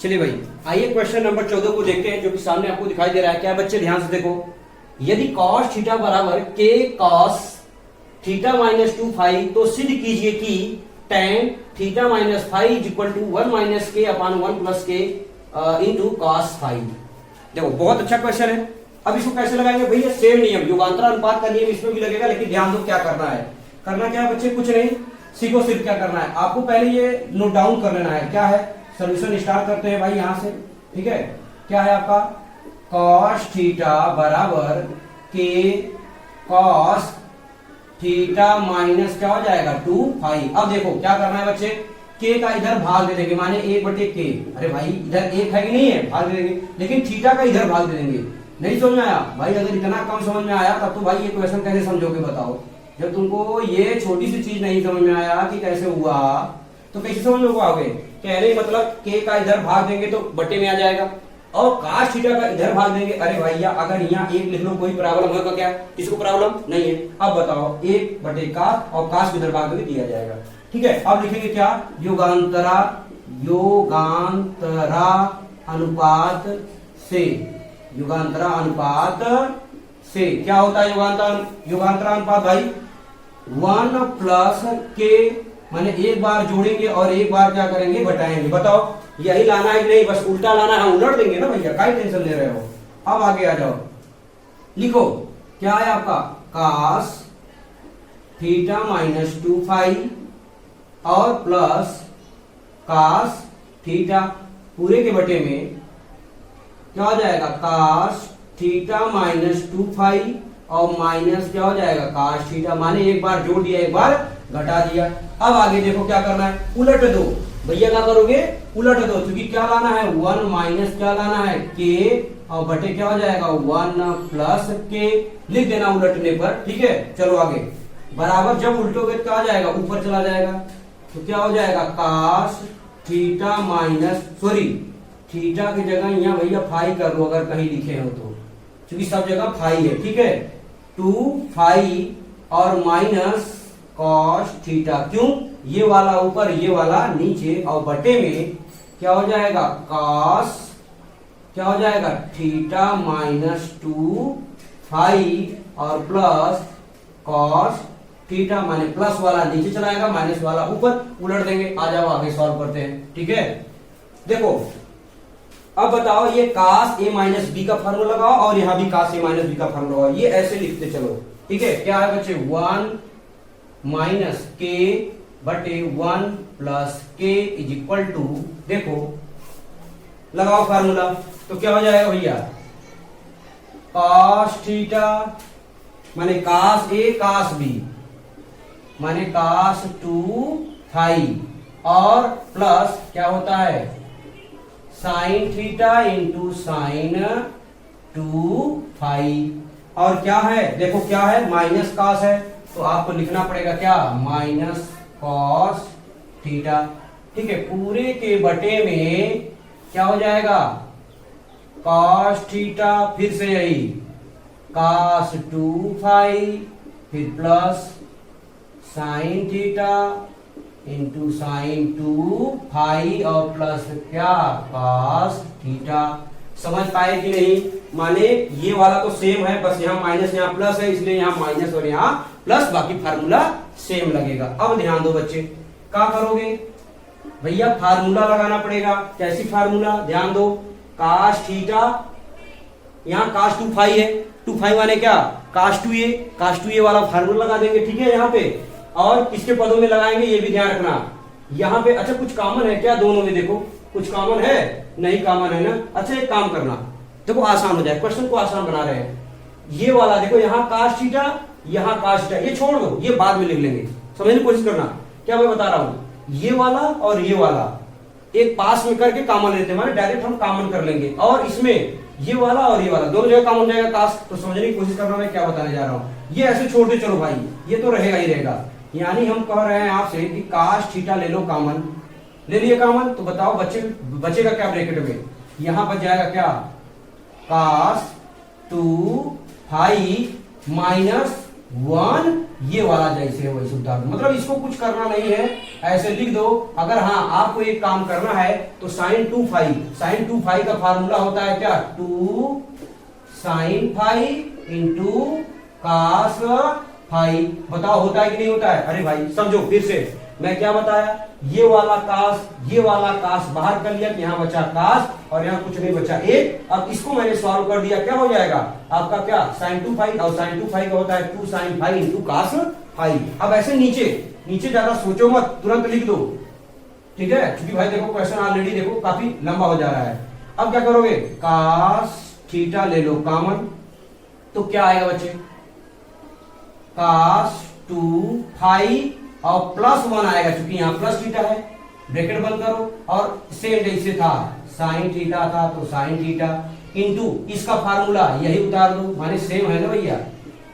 चलिए भाई, आइए क्वेश्चन नंबर 14 को देखते हैं, जो कि सामने आपको दिखाई दे रहा है। क्या बच्चे ध्यान से देखो, यदि cos थीटा बराबर k cos theta minus 2 phi, तो सिद्ध कीजिए कि tan theta minus phi is equal to 1 minus k upon 1 plus k into cos phi. देखो बहुत अच्छा क्वेश्चन है। अब इसको कैसे लगाएंगे भैया? सेम नियम, युगांतर अनुपात का नियम इसमें भी लगेगा, लेकिन ध्यान दो क्या करना है। करना क्या है बच्चे? कुछ नहीं, सीखो सिर्फ क्या करना है। आपको पहले ये नोट डाउन कर लेना है। क्या है? सोल्यूशन स्टार्ट करते हैं भाई यहां से, ठीक है। क्या है आपका? cos थीटा बराबर के cos थीटा माइनस क्या हो जाएगा 2 फाई। अब देखो क्या करना है बच्चे, k का इधर भाग दे देंगे, माने 1/k। अरे भाई इधर 1 है कि नहीं है, भाग दे देंगे, लेकिन थीटा का इधर भाग दे देंगे। नहीं समझ में आया भाई? अगर इतना कम समझ में आया तब तो भाई ये क्वेश्चन कैसे समझोगे बताओ। जब तुमको ये छोटी सी चीज नहीं समझ में आया कि कैसे हुआ, तो कैसे समझ में पाओगे? कहने मतलब k का इधर भाग देंगे तो बटे में आ जाएगा, और cos थीटा का इधर भाग देंगे। अरे भैया अगर यहाँ 1 लिख लो, कोई प्रॉब्लम होगा क्या? किसको प्रॉब्लम नहीं है। अब बताओ 1/cos, और cos इधर भाग देंगे दिया जाएगा, ठीक है। अब लिखेंगे क्या? युगांतरा अनुपात से। युगांतरा अनुपात से क्या होता है? युगांतरा अनुपात भाई 1 प्लस के, माने एक बार जोड़ेंगे और एक बार क्या करेंगे? घटाएंगे। बताओ यही लाना है कि नहीं? बस उल्टा लाना है, उलट देंगे ना भैया, काय टेंशन ले रहे हो। अब आगे आ जाओ, लिखो क्या है आपका? cos थीटा माइनस 2 फाई और प्लस cos थीटा पूरे के बटे में क्या हो जाएगा? cos थीटा माइनस 2 फाई और माइनस क्या हो जाएगा? cos थीटा, माने एक बार जोड़ दिया एक बार घटा दिया। अब आगे देखो क्या करना है? उलट दो भैया। क्या करोगे? उलट दो, क्योंकि क्या लाना है? 1 माइनस क्या लाना है? k, और बटे क्या हो जाएगा? 1 प्लस के। लिख देना उलटने पर, ठीक है। चलो आगे, बराबर जब उल्टोगे क्या हो जाएगा? ऊपर चला जाएगा, तो क्या हो जाएगा? cos theta minus, sorry theta की जगह यहाँ भैया फाई कर लो अगर कहीं लिखे हो तो, क्योंकि सब जगह फाई है, ठीक है। 2 फाई और माइनस cos थीटा, क्यों? ये वाला ऊपर ये वाला नीचे, और बटे में क्या हो जाएगा? cos क्या हो जाएगा? थीटा माइनस 2 फाई और प्लस cos थीटा, माने प्लस वाला नीचे चलाएगा, माइनस वाला ऊपर, उलट देंगे। आ जाओ आगे सॉल्व करते हैं, ठीक है। देखो अब बताओ, ये cos a माइनस बी का फॉर्मूला लगाओ और यहाँ भी cos a माइनस बी का फॉर्मूला लगाओ। ये ऐसे लिखते चलो, ठीक है। क्या है बच्चे? 1 माइनस के बटे 1 प्लस के इज इक्वल टू, देखो लगाओ फार्मूला, तो क्या हो जाएगा भैया? cos थीटा माने cos a cos b माने cos 2 फाई, और प्लस क्या होता है? sin theta into sine 2 phi. और क्या है? देखो क्या है? माइनस cos है, तो आपको लिखना पड़ेगा क्या? माइनस cos थीटा, ठीक है। पूरे के बटे में क्या हो जाएगा? cos थीटा, फिर से यही cos 2 फाई, फिर plus sin theta into sine 2 phi, और प्लस क्या? cos theta. समझ पाए कि नहीं? माने ये वाला तो सेम है, बस यहाँ माइनस यहाँ प्लस है, इसलिए यहाँ माइनस और यहाँ प्लस, बाकी फार्मूला सेम लगेगा। अब ध्यान दो बच्चे, क्या करोगे भैया? फार्मूला लगाना पड़ेगा। कैसी फार्मूला? ध्यान दो, cos थीटा, यहाँ cos 2 फाई है, 2 फाई माने क्या? cos 2a वाला फार्मूला लगा देंगे, ठीक है यहाँ पे। और किसके पदों में लगाएंगे ये भी ध्यान रखना यहाँ पे। अच्छा कुछ कॉमन है क्या दोनों में? देखो कुछ कॉमन है? नहीं कॉमन है ना। अच्छा एक काम करना, देखो आसान हो जाए, क्वेश्चन को आसान बना रहे हैं। ये वाला देखो, यहाँ cos थीटा, यहाँ cos थीटा, ये छोड़ दो, ये बाद में लिख लेंगे। समझने की कोशिश करना क्या मैं बता रहा हूं। ये वाला और ये वाला एक पास में करके कॉमन लेते हैं, माने डायरेक्ट हम कॉमन कर लेंगे, और इसमें ये वाला और ये वाला दोनों जगह कॉमन जाएगा cos। तो समझने की कोशिश करना मैं क्या बताने जा रहा हूं। ये ऐसे छोड़ दे चलो भाई, ये तो रहेगा ही रहेगा। यानी हम कह रहे हैं आपसे कि cos थीटा ले लो कॉमन, ले लिए कॉमन, तो बताओ बचेगा क्या ब्रैकेट में? यहां बच जाएगा क्या? cos 2 फाई माइनस 1 ये वाला जैसे है वैसे उतार दो, मतलब इसको कुछ करना नहीं है, ऐसे लिख दो। अगर हाँ आपको एक काम करना है तो साइन 2 फाई, साइन 2 फाई का फार्मूला होता है क्या, 2 sine phi into cos phi. बताओ होता है कि नहीं होता है? अरे भाई समझो फिर से, मैं क्या बताया, ये वाला कास बाहर कर लिया कि यहाँ बचा कास और यहाँ कुछ नहीं बचा एक। अब इसको मैंने सॉल्व कर दिया, क्या हो जाएगा आपका, क्या साइन 2 फाई, और साइन 2 फाई का होता है 2 sine phi into cos phi. अब ऐसे नीचे नीचे ज्यादा सोचो मत, तुरंत लिख दो, ठीक है, क्योंकि भाई देखो क्वेश्चन ऑलरेडी देखो काफी लंबा हो जा रहा है। अब क्या करोगे, कास थीटा ले लो कॉमन, तो क्या आएगा बच्चे, कास 2 फाई और प्लस 1 आएगा, क्योंकि यहां प्लस थीटा है, ब्रैकेट बंद करो, और सेम जैसे था साइन थीटा था तो साइन थीटा इंटू इसका फार्मूला यही उतार दो, माने सेम है ना भैया,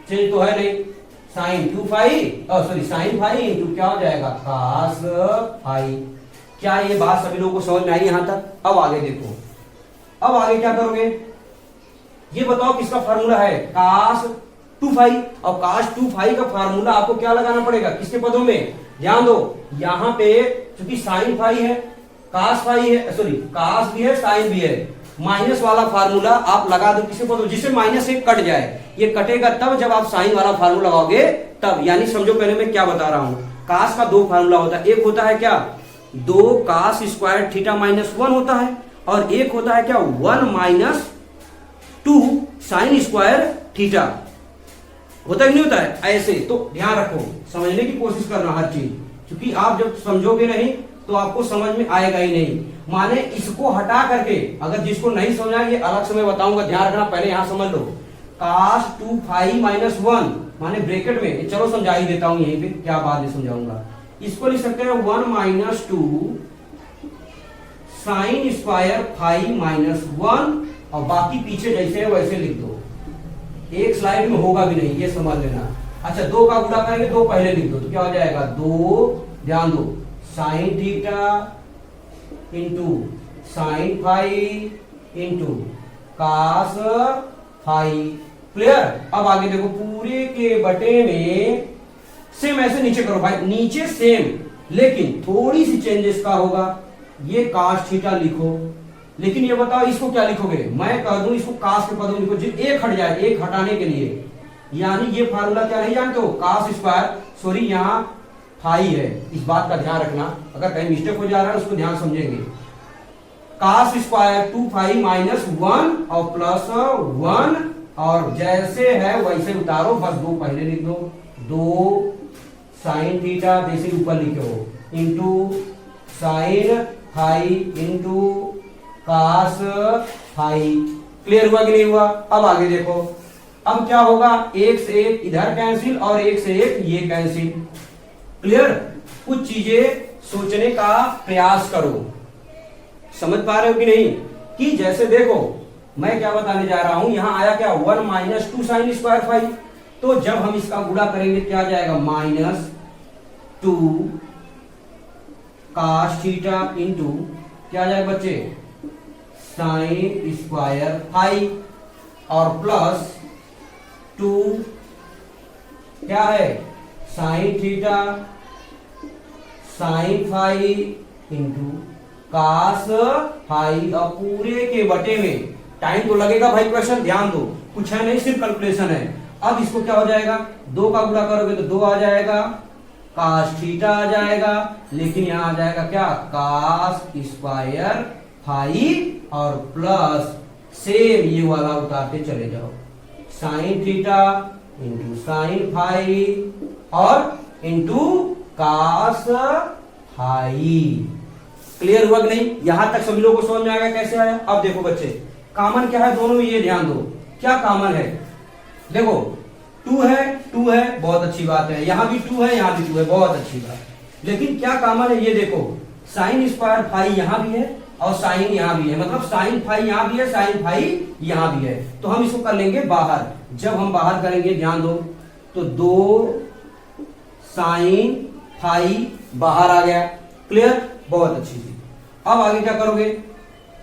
चेंज तो है नहीं, sine 2 phi sorry sine phi into क्या हो जाएगा, कास फाई। क्या ये बात सभी लोगों को समझ में आई यहां तक? अब आगे देखो, अब आगे क्या करोगे, ये बताओ किसका फार्मूला है, कास 2 फाई, और कास 2 फाई का फार्मूला आपको क्या लगाना पड़ेगा, किसके पदों में, ध्यान दो, यहां पे क्योंकि साइन फाई है, कास फाई है, सॉरी कास भी है साइन भी है, माइनस वाला फार्मूला आप लगा दो किसके पदों, जिससे माइनस एक कट जाए, ये कटेगा तब जब आप साइन वाला फार्मूला लगाओगे तब। यानी समझो पहले मैं क्या बता रहा हूं, कास का 2 फार्मूला होता है, एक होता है क्या 2 कास स्क्वायर थीटा माइनस 1 होता है, और एक होता है क्या 1 माइनस 2 साइन स्क्वायर थीटा, होता ही नहीं होता है ऐसे। तो ध्यान रखो, समझने की कोशिश करना हर चीज, क्योंकि आप जब समझोगे नहीं तो आपको समझ में आएगा ही नहीं। माने इसको हटा करके, अगर जिसको नहीं समझा ये अलग से मैं बताऊंगा, ध्यान रखना, पहले यहां समझ लो, कास 2 फाई माइनस 1 माने ब्रैकेट में, चलो समझा ही देता हूं यहीं पे, क्या बाद में समझाऊंगा। इसको लिख सकते हैं 1 minus 2 sine square phi minus 1, और बाकी पीछे जैसे है वैसे लिख दो, एक स्लाइड में होगा भी नहीं, ये समझ लेना। अच्छा 2 का गुणा करेंगे, 2 पहले लिख दो, तो क्या हो जाएगा 2, ध्यान दो, sine theta into sine phi into cos phi, clear. अब आगे देखो, पूरे के बटे में सेम ऐसे नीचे करो भाई, नीचे सेम, लेकिन थोड़ी सी चेंजेस का होगा, ये कास थीटा लिखो, लेकिन ये बताओ इसको क्या लिखोगे, मैं कह दूं इसको कास के पदों में लिखो, जो एक हट जाए, एक हटाने के लिए, यानी ये फार्मूला क्या नहीं जानते हो, कास स्क्वायर, सॉरी यहाँ फाई है, इस बात का ध्यान रखना, अगर कहीं मिस्टेक हो जा रहा है उसको ध्यान समझेंगे। कास स्क्वायर 2 फाई माइनस 1 और प्लस 1, और जैसे है वैसे उतारो, बस 2 पहले लिख दो, 2 साइन थीटा जैसे ऊपर लिखे हो into sine phi into cos phi. Clear हुआ कि नहीं हुआ? अब आगे देखो, अब क्या होगा, एक से एक इधर कैंसिल और एक से एक ये कैंसिल। क्लियर? कुछ चीजें सोचने का प्रयास करो, समझ पा रहे हो कि नहीं? कि जैसे देखो मैं क्या बताने जा रहा हूं, यहां आया क्या 1 माइनस 2 साइन स्क्वायर फाई, तो जब हम इसका गुणा करेंगे क्या आ जाएगा, माइनस 2 कास थीटा इंटू क्या आ जाएगा बच्चे, साइन स्क्वायर फाई, और प्लस 2 क्या है sine theta sine phi into cos phi, और पूरे के बटे में, टाइम तो लगेगा भाई, क्वेश्चन ध्यान दो, कुछ है नहीं, सिर्फ कैलकुलेशन है। अब इसको क्या हो जाएगा, 2 का गुणा करोगे तो 2 आ जाएगा, कास थीटा आ जाएगा, लेकिन यहां आ जाएगा क्या, कास स्क्वायर फाई, और प्लस सेम ये वाला उतारते चले जाओ, sine theta into sine phi और इंटू कास फाई। क्लियर हुआ कि नहीं? यहां तक सभी लोगों को समझ में आएगा कैसे आया? अब देखो बच्चे, कॉमन क्या है दोनों में, ये ध्यान दो, क्या कॉमन है, देखो 2 है, बहुत अच्छी बात है, यहां भी 2 है, यहां भी 2 है, बहुत अच्छी बात, लेकिन क्या कॉमन है, ये देखो साइन स्क्वायर फाई यहां भी है और साइन यहां भी है, मतलब साइन फाई यहां भी है, साइन फाई यहां भी है, तो हम इसको कर लेंगे बाहर। जब हम बाहर करेंगे ध्यान दो, तो 2 साइन फाई बाहर आ गया, क्लियर, बहुत अच्छी चीज। अब आगे क्या करोगे,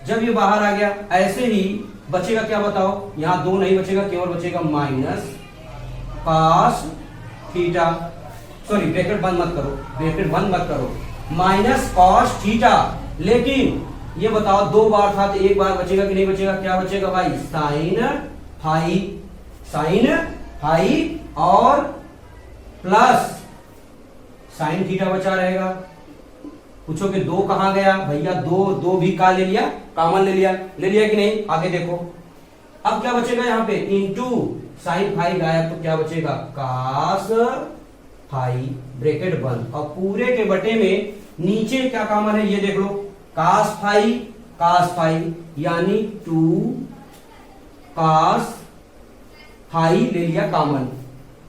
जब ये बाहर आ गया, ऐसे ही बचेगा क्या बताओ, यहां 2 नहीं बचेगा, केवल बचेगा minus cos theta, sorry bracket बंद मत करो, ब्रैकेट बंद मत करो, माइनस कॉस थीटा। लेकिन ये बताओ दो बार था तो एक बार बचेगा कि नहीं बचेगा? क्या बचेगा भाई? साइन फाई, साइन फाई और प्लस साइन थीटा बचा रहेगा। पूछो कि दो कहां गया भैया? दो भी का ले लिया, कॉमन ले लिया कि नहीं? आगे देखो अब क्या बचेगा यहाँ पे? इंटू साइन फाई गायब तो क्या बचेगा? कास फाई, ब्रैकेट बंद। और पूरे के बटे में नीचे क्या कॉमन है ये देख लो, कास फाई यानी 2 कास फाई ले लिया कॉमन।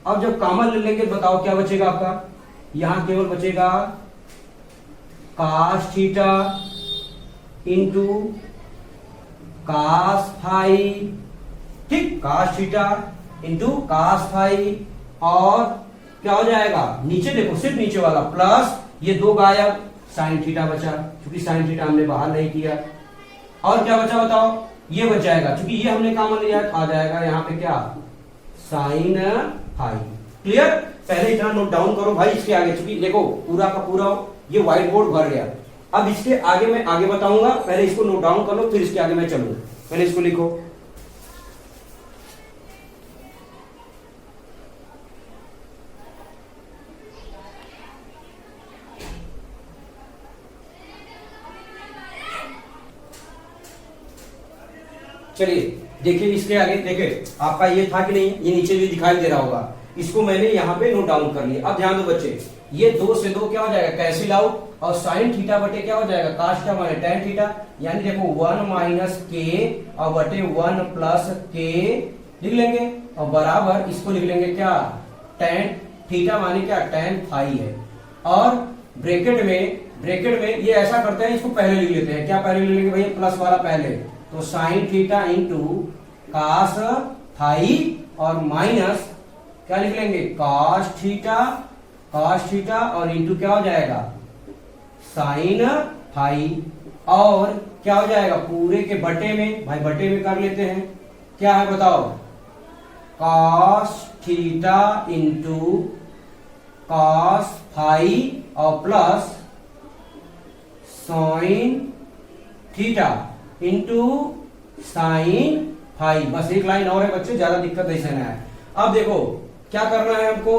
अब जब कॉमन ले लेंगे बताओ क्या बचेगा आपका? यहां केवल बचेगा cos theta into cos phi, ठीक, cos theta into cos phi. और क्या हो जाएगा? नीचे देखो सिर्फ नीचे वाला प्लस ये दो गायब, साइन थीटा बचा, क्योंकि साइन थीटा हमने बाहर नहीं किया। और क्या बचा बताओ? ये बच जाएगा, क्योंकि ये हमने कॉमन लिया आ जाएगा यहाँ पे क्या? Sine phi. क्लियर? पहले इतना नोट डाउन करो भाई, इसके आगे चूंकि देखो पूरा का पूरा ये व्हाइट बोर्ड भर गया। अब इसके आगे मैं आगे बताऊंगा, पहले इसको नोट डाउन कर लो फिर इसके आगे मैं चलूंगा। पहले इसको लिखो, चलिए देखिए इसके आगे देखिए आपका ये था कि नहीं, ये नीचे भी दिखाई दे रहा होगा, इसको मैंने यहाँ पे नोट डाउन कर लिया। अब ध्यान दो बच्चे, ये 2 से 2 क्या हो जाएगा? कैंसिल आउट, और साइन थीटा बटे क्या हो जाएगा? काश थीटा माने tan थीटा, यानी देखो 1 माइनस के और बटे 1 प्लस के लिख लेंगे, और बराबर इसको लिख लेंगे क्या? tan थीटा माने क्या? tan फाई है। और ब्रैकेट में ये ऐसा करते हैं, इसको पहले लिख लेते हैं। क्या पहले लिख लेंगे भैया? प्लस वाला पहले, तो sine theta into cos phi और माइनस क्या लिख लेंगे? काश थीटा और इंटू क्या हो जाएगा? Sine phi. और क्या हो जाएगा? पूरे के बटे में, भाई बटे में कर लेते हैं, क्या है बताओ? Cos theta into cos phi और plus sine theta into sine phi. बस एक लाइन और है बच्चे, ज्यादा दिक्कत नहीं सहना है। अब देखो क्या करना है हमको,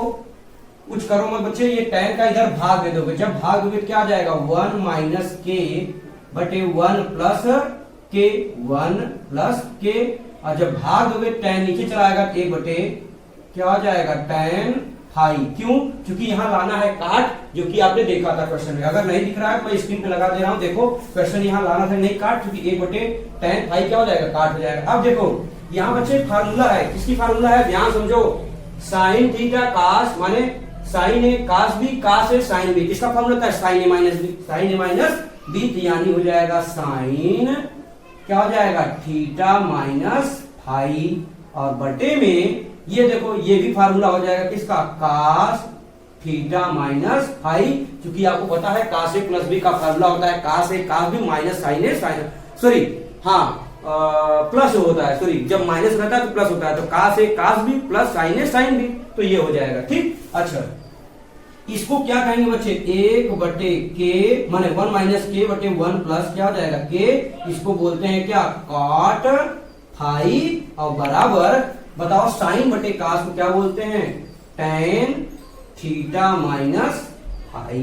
कुछ करो मत बच्चे, ये tan का इधर भाग दे दोगे। जब भाग दोगे क्या आ जाएगा? 1 माइनस के बटे 1 प्लस के, और जब भाग दोगे tan नीचे चला आएगा, a बटे क्या हो जाएगा? tan phi. क्यों? क्योंकि यहाँ लाना है काट, जो कि आपने देखा था क्वेश्चन में। अगर नहीं दिख रहा है तो मैं स्क्रीन पे लगा दे रहा हूँ, देखो क्वेश्चन यहाँ लाना था नहीं काट, क्योंकि a बटे tan फाई क्या हो जाएगा? काट हो जाएगा। अब देखो यहाँ बच्चे फार्मूला है, किसकी फार्मूला है? ध्यान समझो, साइन थीटा कास माने साइन ए, कास बी, कास ए साइन बी, किसका फॉर्मूला था? साइन ए माइनस बी, यानी हो जाएगा साइन क्या हो जाएगा? थीटा माइनस फाई, और बटे में ये देखो ये भी फार्मूला हो जाएगा किसका? कास थीटा माइनस फाई, क्योंकि आपको पता है कास ए प्लस बी का फार्मूला होता है कास ए कास बी माइनस साइन ए साइन, सॉरी हाँ प्लस होता है, सॉरी जब माइनस रहता है तो प्लस होता है, तो कास ए कास बी प्लस साइन ए साइन बी, तो ये हो जाएगा। ठीक, अच्छा इसको क्या कहेंगे बच्चे? 1 बटे के माने 1 माइनस के बटे 1 प्लस क्या हो जाएगा? के, इसको बोलते हैं क्या? कॉट फाई, और बराबर बताओ साइन बटे कास को क्या बोलते हैं? tan theta minus phi.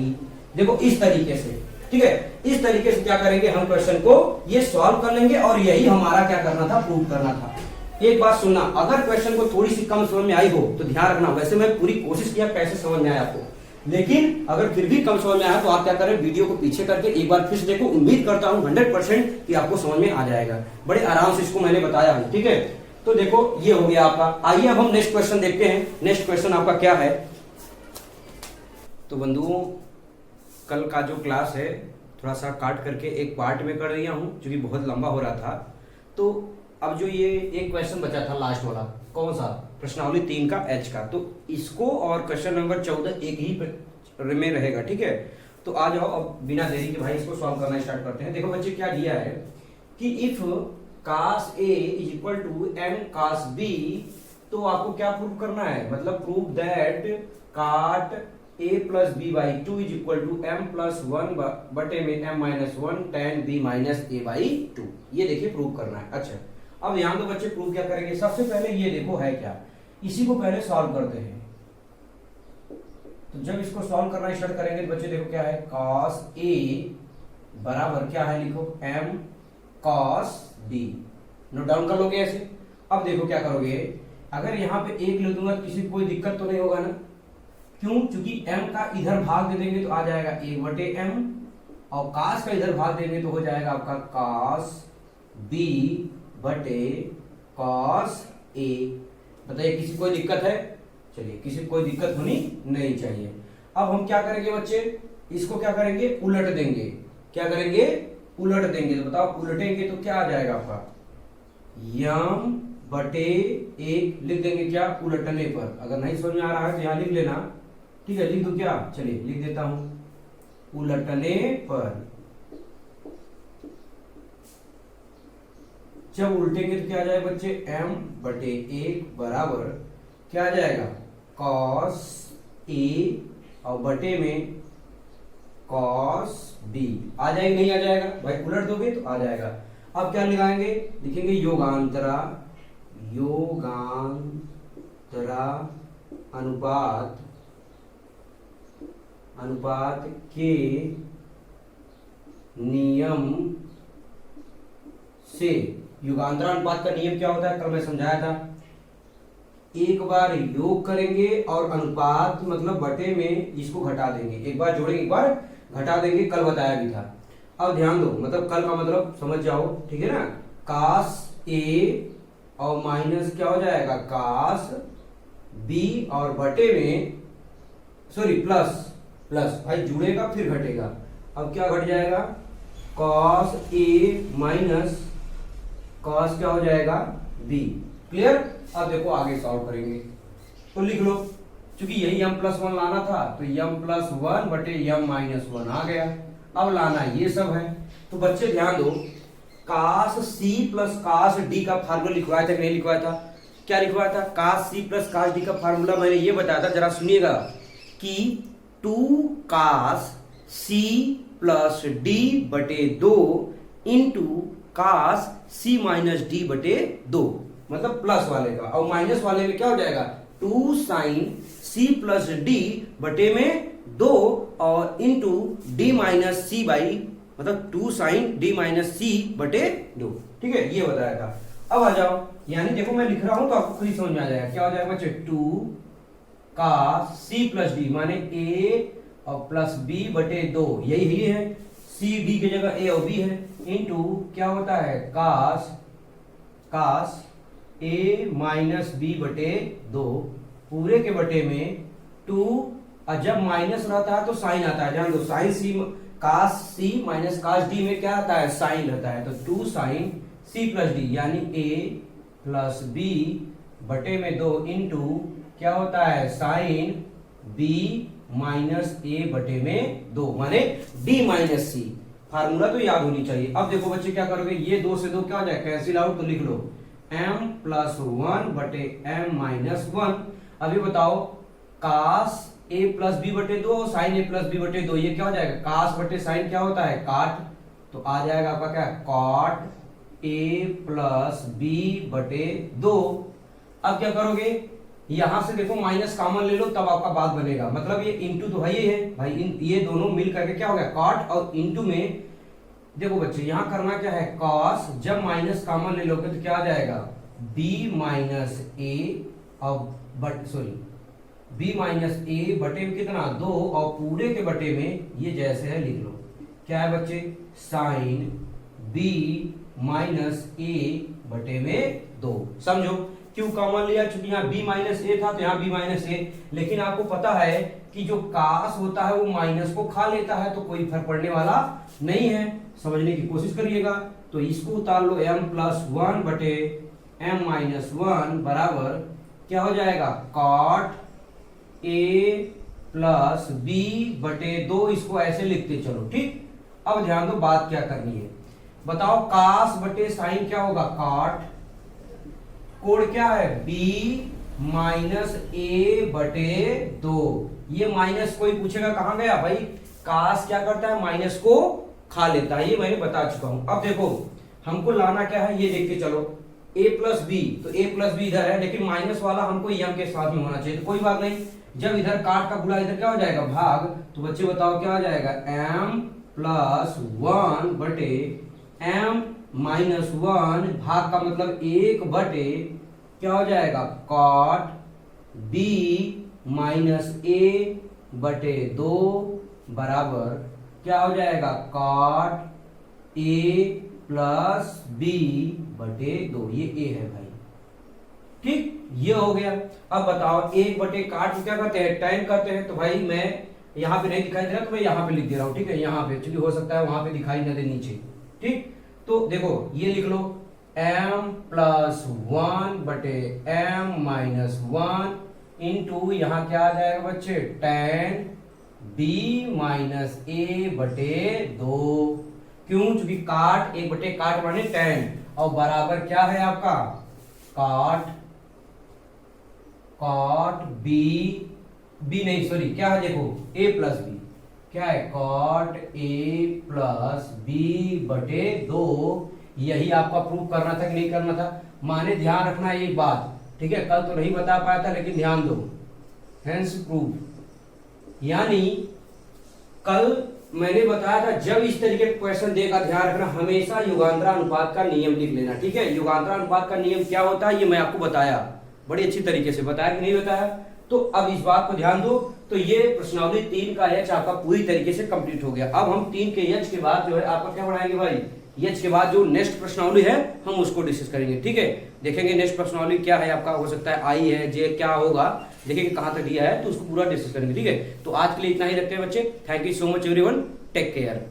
देखो इस तरीके से, ठीक है, इस तरीके से क्या करेंगे हम क्वेश्चन को ये सॉल्व कर लेंगे, और यही हमारा क्या करना था? प्रूव करना था। एक बात सुनना, अगर क्वेश्चन को थोड़ी सी कम समझ में आई हो तो ध्यान रखना, वैसे मैं पूरी कोशिश किया कैसे समझ में आया आपको, लेकिन अगर फिर भी कम समझ में आया तो आप क्या करें? वीडियो को पीछे करके एक बार फिर से देखो। उम्मीद करता हूं 100% कि आपको समझ में आ जाएगा। बड़े आराम से इसको मैंने बताया हूं, ठीक है। तो देखो ये हो गया आपका। आइए अब हम नेक्स्ट क्वेश्चन देखते हैं। नेक्स्ट क्वेश्चन आपका क्या है? तो बंधुओं कल का जो क्लास है थोड़ा सा काट करके एक पार्ट में कर दिया हूं, क्योंकि बहुत लंबा हो रहा था। तो अब जो ये एक क्वेश्चन बचा था लास्ट वाला, कौन सा? प्रश्नावली 3 का H का, तो इसको और क्वेश्चन नंबर 14 एक ही में रहेगा, ठीक है। तो आ जाओ अब बिना देरी के भाई इसको सॉल्व करना स्टार्ट करते हैं। देखो बच्चे क्या दिया है कि if cos a is equal to m cos b, तो आपको क्या प्रूव करना है? मतलब prove that cot a plus b by two is equal to m plus one बटे में m minus one tan b minus a by two. ये देखिए प्रूव करना है। अच्छा अब यहाँ तो बच्चे प्रूव क्या करेंगे, सबसे पहले ये देखो है क्या, इसी को पहले सॉल्व करते हैं। तो जब इसको सॉल्व करना स्टार्ट करेंगे तो बच्चे देखो क्या है, cos a बराबर क्या है, लिखो m cos b, note down कर लोगे ऐसे। अब देखो क्या करोगे, अगर यहाँ पे एक लिख दूंगा किसी को कोई दिक्कत तो नहीं होगा ना, क्यों, क्योंकि m का इधर भाग दे देंगे तो आ जाएगा a बटे m, और cos का इधर भाग देंगे तो हो जाएगा आपका cos b बटे cos a। बताइए किसी कोई दिक्कत है, चलिए किसी को कोई दिक्कत होनी नहीं चाहिए। अब हम क्या करेंगे बच्चे, इसको क्या करेंगे, उलट देंगे। क्या करेंगे, उलट देंगे। तो बताओ उलटेंगे तो क्या आ जाएगा आपका, यम बटे एक लिख देंगे क्या, उलटने पर। अगर नहीं समझ में आ रहा है तो यहां लिख लेना, ठीक है, लिख दो क्या, चलिए लिख देता हूं, उलटने पर। जब उल्टेंगे तो क्या आ जाएगा बच्चे, m बटे एक बराबर क्या आ जाएगा, cos a और बटे में cos b। आ जाएगा नहीं आ जाएगा भाई, उलट दोगे तो आ जाएगा। अब क्या लगाएंगे, लिखेंगे योगांतरा, योगांतरा अनुपात, अनुपात के नियम से। युगांतरा अनुपात का नियम क्या होता है, कल मैं समझाया था। एक बार योग करेंगे और अनुपात मतलब बटे में इसको घटा देंगे, एक बार जोड़ेंगे एक बार घटा देंगे, कल बताया भी था। अब ध्यान दो, मतलब कल का मतलब समझ जाओ, ठीक है ना। cos a और माइनस क्या हो जाएगा, cos b और बटे में सॉरी प्लस, प्लस भाई जुड़ेगा फिर घटेगा। अब क्या घट जाएगा, cos a माइनस cos क्या हो जाएगा b। क्लियर। अब देखो आगे सॉल्व करेंगे तो लिख लो, क्योंकि यही m प्लस वन लाना था तो m प्लस वन बटे m माइनस वन आ गया। अब लाना ये सब है। तो बच्चे ध्यान दो, cos c plus cos d का फार्मूला लिखवाया था कि नहीं लिखवाया था, क्या लिखवाया था, cos c plus cos d का फार्मूला मैंने ये बताया था, जरा सुनिएगा, कि 2 cos c प्लस d बटे 2 into cos c minus d बटे 2, मतलब प्लस वाले का, और माइनस वाले में क्या हो जाएगा, 2 sin c प्लस d बटे में 2 और into d minus c by, मतलब 2 sin d माइनस c बटे 2। ठीक है, ये बताया था। अब आ जाओ, यानी देखो मैं लिख रहा हूं तो आपको खुद ही समझ में आ जाएगा। क्या हो जाएगा बच्चे, 2 का c प्लस डी माने a और प्लस b बटे 2, यही है, c d की जगह a और b है, इंटू क्या होता है cos a माइनस b बटे 2 पूरे के बटे में 2, और जब माइनस रहता है तो साइन आता है, जान दो, sine c cos c minus cos d में क्या आता है, साइन रहता है, तो 2 sin c प्लस d यानी a प्लस b बटे में 2 इंटू क्या होता है, साइन b माइनस a बटे में 2 माने d माइनस c। फार्मूला तो याद होनी चाहिए। अब देखो बच्चे क्या करोगे, ये 2 से 2 क्या हो जाए, कैंसिल आउट, तो लिख लो m प्लस 1 बटे m माइनस 1। अभी बताओ cos a प्लस b बटे 2 और साइन a प्लस b बटे 2, ये क्या हो जाएगा, cos बटे साइन क्या होता है, काट, तो आ जाएगा आपका क्या, cot a प्लस b बटे 2। अब क्या करोगे, यहां से देखो माइनस कॉमन ले लो तब आपका बात बनेगा, मतलब ये इंटू तो है भाई, ये दोनों मिल करके क्या हो गया, कॉट, और इंटू में देखो बच्चे यहां करना क्या है, कॉस, जब माइनस कॉमन ले लोगे तो क्या आ जाएगा, b माइनस a और but sorry b minus a बटे में कितना 2 और पूरे के बटे में ये जैसे है लिख लो, क्या है बच्चे, साइन b माइनस a बटे में 2। समझो क्यों कॉमन लिया, चूंकि यहाँ b माइनस ए था तो यहाँ b माइनस ए, लेकिन आपको पता है कि जो कास होता है वो माइनस को खा लेता है, तो कोई फर्क पड़ने वाला नहीं है, समझने की कोशिश करिएगा। तो इसको उतार लो, m प्लस 1 बटे m माइनस 1 बराबर क्या हो जाएगा, कॉट a प्लस b बटे 2, इसको ऐसे लिखते चलो, ठीक। अब ध्यान दो बात क्या करनी है, बताओ कास बटे साइन क्या होगा, कॉट, कोड क्या है b -a/2। ये माइनस कोई पूछेगा कहां गया भाई, काश क्या करता है, माइनस को खा लेता है, ये मैंने बता चुका हूं। अब देखो हमको लाना क्या है ये देख के चलो, a प्लस बी, तो a प्लस बी इधर है, लेकिन माइनस वाला हमको m के साथ में होना चाहिए, तो कोई बात नहीं। जब इधर काट का गुणा इधर क्या हो जाएगा, भाग, तो बच्चे बताओ क्या हो जाएगा, m प्लस 1 बटे m माइनस 1, भाग का मतलब 1 बटे क्या हो जाएगा, कॉट b माइनस a बटे 2 बराबर क्या हो जाएगा, कॉट a प्लस b बटे 2। ये a है भाई, ठीक, ये हो गया। अब बताओ 1 बटे काट को क्या करते हैं, tan करते हैं, तो भाई मैं यहाँ पे नहीं दिखाई दे रहा तो मैं यहाँ पे लिख दे रहा हूँ, ठीक है, यहाँ पे, क्योंकि हो सकता है वहां पे दिखाई न दे नीचे, ठीक। तो देखो ये लिख लो m प्लस 1 बटे m माइनस 1 इंटू यहाँ क्या आ जाएगा बच्चे, tan b माइनस a बटे 2। क्यों, क्योंकि काट 1 बटे काट माने tan, और बराबर क्या है आपका, कॉट बी नहीं सॉरी क्या है, देखो a प्लस बी, क्या है, कॉट a प्लस बी बटे 2। यही आपका प्रूफ करना था कि नहीं करना था, माने ध्यान रखना ये बात, ठीक है, कल तो नहीं बता पाया था लेकिन ध्यान दो, हेंस प्रूफ। यानी कल मैंने बताया था जब इस तरीके का क्वेश्चन देगा, ध्यान रखना हमेशा युगांतरानुपात का नियम लिख लेना, ठीक है। युगांतरानुपात का नियम क्या होता है ये मैं आपको बताया, बड़ी अच्छी तरीके से बताया कि नहीं बताया, तो अब इस बात को ध्यान दो। तो ये प्रश्नावली 3 का एच आपका पूरी तरीके से कंप्लीट हो गया। अब हम 3 के एच के बाद जो है आपका क्या बढ़ाएंगे भाई, एच के बाद जो नेक्स्ट प्रश्नावली है हम उसको डिस्कस करेंगे, ठीक है। देखेंगे नेक्स्ट प्रश्नावली क्या है आपका, हो सकता है आई है, जे क्या होगा, देखेंगे कहां तक दिया है, तो उसको पूरा डिस्कस करेंगे, ठीक है। तो आज के लिए इतना ही रखते हैं बच्चे, thank you so much everyone, take care.